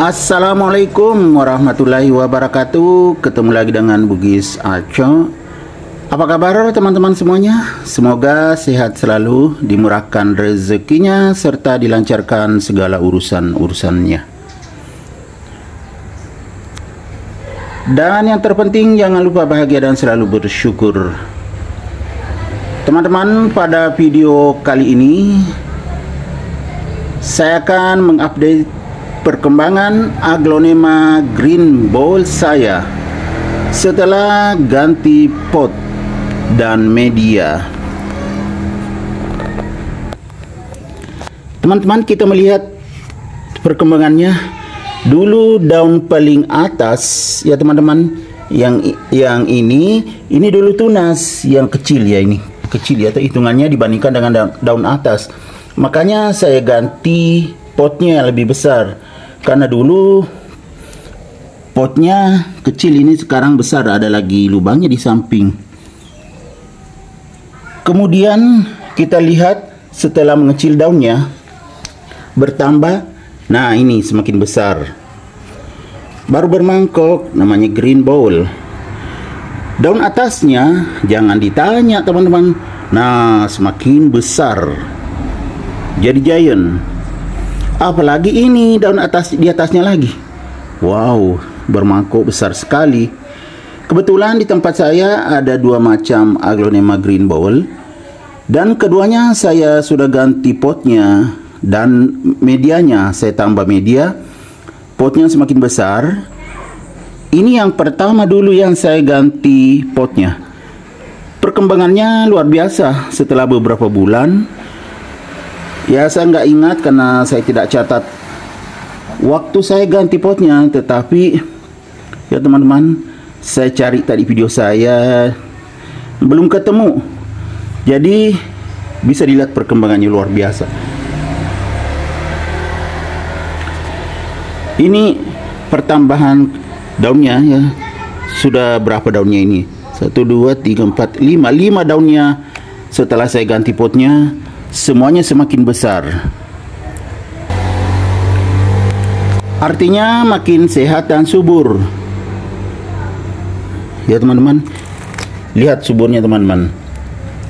Assalamualaikum warahmatullahi wabarakatuh. Ketemu lagi dengan Bugis Aco. Apa kabar teman-teman semuanya? Semoga sehat selalu, dimurahkan rezekinya, serta dilancarkan segala urusan-urusannya. Dan yang terpenting, jangan lupa bahagia dan selalu bersyukur. Teman-teman, pada video kali ini saya akan mengupdate perkembangan aglonema green ball saya setelah ganti pot dan media. Teman-teman, kita melihat perkembangannya. Dulu daun paling atas ya teman-teman, yang ini dulu tunas yang kecil ya, ini kecil ya hitungannya dibandingkan dengan daun atas. Makanya saya ganti potnya yang lebih besar. Karena dulu potnya kecil, ini sekarang besar, ada lagi lubangnya di samping. Kemudian kita lihat setelah mengecil daunnya bertambah. Nah, ini semakin besar. Baru bermangkok, namanya green ball. Daun atasnya jangan ditanya teman-teman. Nah, semakin besar. Jadi giant. Apalagi ini daun atas, di atasnya lagi. Wow, bermangkok besar sekali. Kebetulan di tempat saya ada dua macam aglonema green ball, dan keduanya saya sudah ganti potnya dan medianya. Saya tambah media, potnya semakin besar. Ini yang pertama dulu yang saya ganti potnya. Perkembangannya luar biasa. Setelah beberapa bulan, ya saya nggak ingat karena saya tidak catat waktu saya ganti potnya, tetapi ya teman-teman, saya cari tadi video saya belum ketemu. Jadi bisa dilihat perkembangannya luar biasa. Ini pertambahan daunnya ya. Sudah berapa daunnya ini? 1, 2, 3, 4, 5 daunnya setelah saya ganti potnya. Semuanya semakin besar. Artinya makin sehat dan subur. Ya teman-teman, lihat suburnya teman-teman.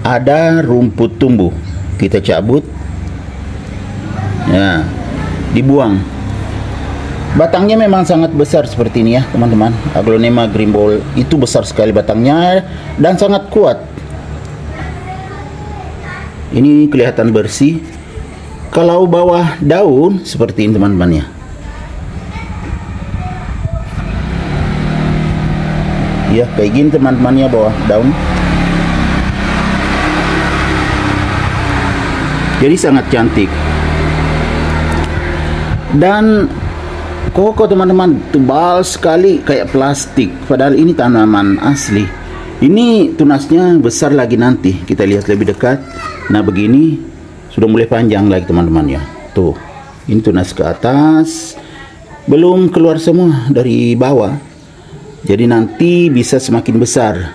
Ada rumput tumbuh, kita cabut, ya, dibuang. Batangnya memang sangat besar seperti ini ya teman-teman. Aglonema green ball itu besar sekali batangnya dan sangat kuat. Ini kelihatan bersih. Kalau bawah daun seperti ini teman-teman ya. Ya kayak gini teman-teman ya, bawah daun. Jadi sangat cantik. Dan kokoh teman-teman, tebal sekali kayak plastik. Padahal ini tanaman asli. Ini tunasnya besar lagi nanti. Kita lihat lebih dekat. Nah begini, sudah mulai panjang lagi teman-teman ya. Tuh, ini tunas ke atas, belum keluar semua dari bawah. Jadi nanti bisa semakin besar.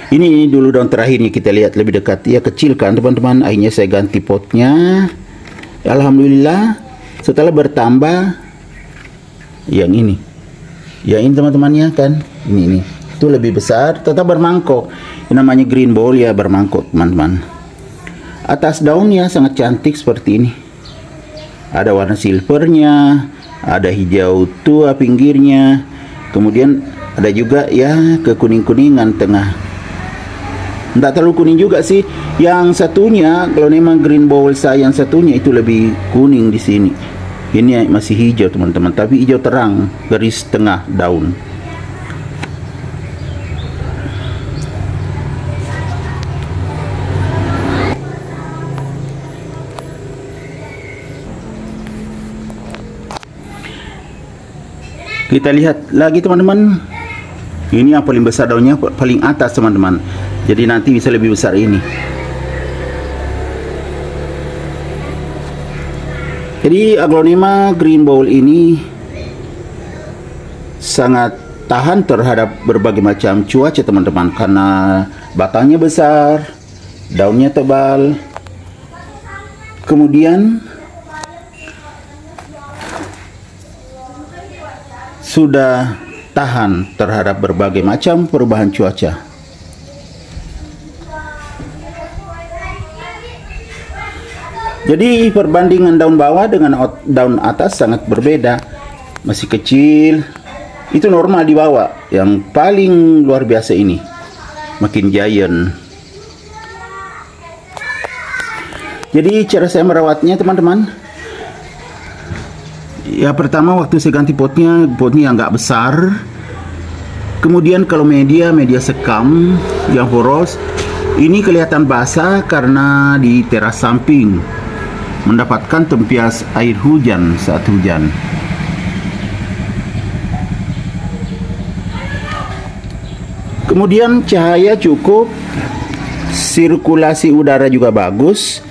Ini dulu daun terakhirnya, kita lihat lebih dekat. Ya kecil kan teman-teman. Akhirnya saya ganti potnya. Alhamdulillah setelah bertambah yang ini. Ya ini teman-teman ya kan. Ini itu lebih besar, tetap bermangkok. Ini namanya green ball ya, bermangkok teman-teman. Atas daunnya sangat cantik seperti ini. Ada warna silvernya, ada hijau tua pinggirnya. Kemudian ada juga ya kekuning-kuningan tengah. Tidak terlalu kuning juga sih. Yang satunya, aglonema green ball saya yang satunya itu lebih kuning di sini. Ini masih hijau teman-teman, tapi hijau terang, garis tengah daun. Kita lihat lagi teman-teman. Ini yang paling besar daunnya, paling atas teman-teman. Jadi nanti bisa lebih besar ini. Jadi aglonema green ball ini sangat tahan terhadap berbagai macam cuaca teman-teman, karena batangnya besar, daunnya tebal, kemudian sudah tahan terhadap berbagai macam perubahan cuaca. Jadi perbandingan daun bawah dengan daun atas sangat berbeda. Masih kecil, itu normal di bawah. Yang paling luar biasa ini, makin giant. Jadi cara saya merawatnya teman-teman, ya pertama waktu saya ganti potnya yang nggak besar. Kemudian kalau media sekam yang poros, ini kelihatan basah karena di teras samping mendapatkan tempias air hujan saat hujan. Kemudian cahaya cukup, sirkulasi udara juga bagus,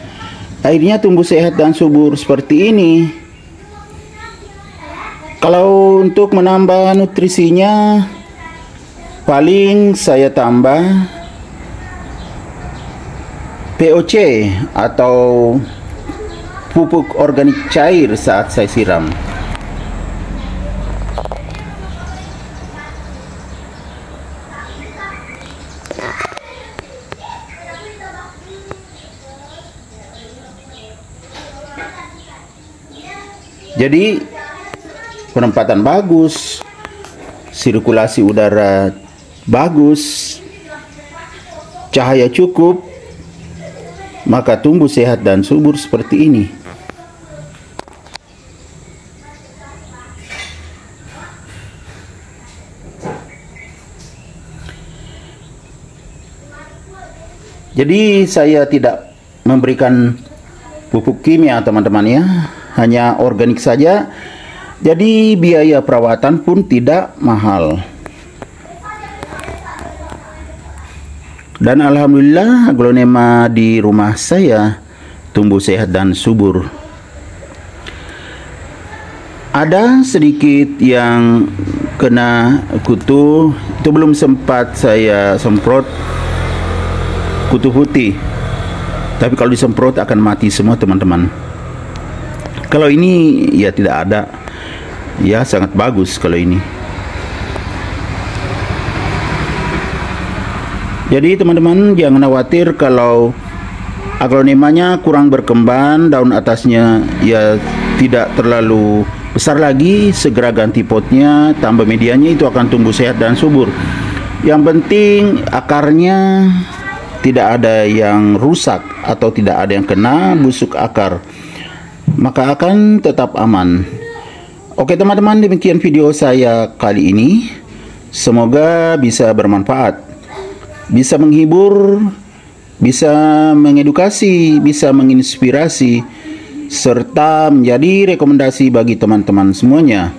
airnya tumbuh sehat dan subur seperti ini. Kalau untuk menambah nutrisinya, paling saya tambah POC atau pupuk organik cair saat saya siram. Jadi penempatan bagus, sirkulasi udara bagus, cahaya cukup, maka tumbuh sehat dan subur seperti ini. Jadi saya tidak memberikan pupuk kimia teman-teman ya, hanya organik saja. Jadi biaya perawatan pun tidak mahal. Dan alhamdulillah aglonema di rumah saya tumbuh sehat dan subur. Ada sedikit yang kena kutu, itu belum sempat saya semprot kutu putih. Tapi kalau disemprot akan mati semua teman-teman. Kalau ini ya tidak ada. Ya sangat bagus kalau ini. Jadi teman-teman jangan khawatir kalau aglonemanya kurang berkembang, daun atasnya ya tidak terlalu besar lagi, segera ganti potnya, tambah medianya, itu akan tumbuh sehat dan subur. Yang penting akarnya tidak ada yang rusak atau tidak ada yang kena busuk akar, maka akan tetap aman. Oke teman-teman, demikian video saya kali ini. Semoga bisa bermanfaat, bisa menghibur, bisa mengedukasi, bisa menginspirasi, serta menjadi rekomendasi bagi teman-teman semuanya,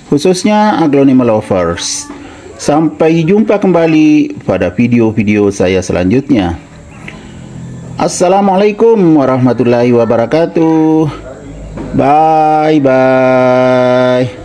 khususnya aglonema lovers. Sampai jumpa kembali pada video-video saya selanjutnya. Assalamualaikum warahmatullahi wabarakatuh. Bye bye.